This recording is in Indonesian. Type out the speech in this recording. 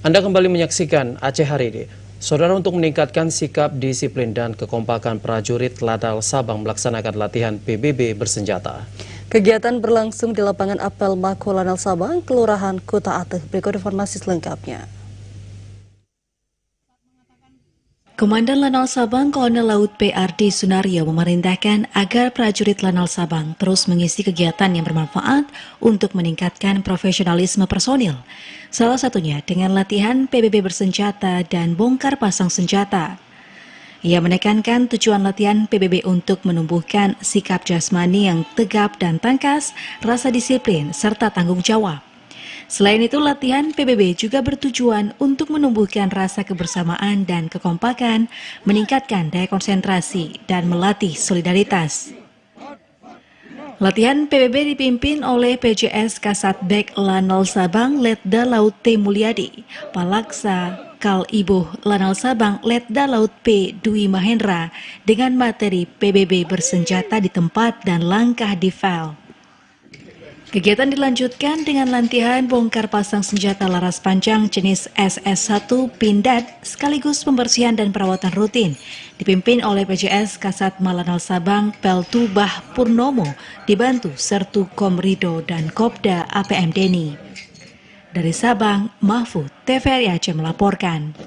Anda kembali menyaksikan Aceh Hari ini. Saudara, untuk meningkatkan sikap disiplin dan kekompakan prajurit Lanal Sabang melaksanakan latihan PBB bersenjata. Kegiatan berlangsung di lapangan apel Mako Lanal Sabang, Kelurahan Kota Ateh. Berikut informasi selengkapnya. Komandan Lanal Sabang Kolonel Laut PRD Sunario memerintahkan agar prajurit Lanal Sabang terus mengisi kegiatan yang bermanfaat untuk meningkatkan profesionalisme personil. Salah satunya dengan latihan PBB bersenjata dan bongkar pasang senjata. Ia menekankan tujuan latihan PBB untuk menumbuhkan sikap jasmani yang tegap dan tangkas, rasa disiplin, serta tanggung jawab. Selain itu, latihan PBB juga bertujuan untuk menumbuhkan rasa kebersamaan dan kekompakan, meningkatkan daya konsentrasi, dan melatih solidaritas. Latihan PBB dipimpin oleh PJS Kasatbek Lanal Sabang Letda Laut T. Mulyadi, Palaksa Kal Ibuh Lanal Sabang Letda Laut P. Dwi Mahendra dengan materi PBB bersenjata di tempat dan langkah di file. Kegiatan dilanjutkan dengan latihan bongkar pasang senjata laras panjang jenis SS1 Pindad sekaligus pembersihan dan perawatan rutin dipimpin oleh PJS Kasat Malanal Sabang Peltu Bah Purnomo dibantu Sertu Komrido dan Kopda APM Deni. Dari Sabang, Mahfud, TVRI Aceh melaporkan.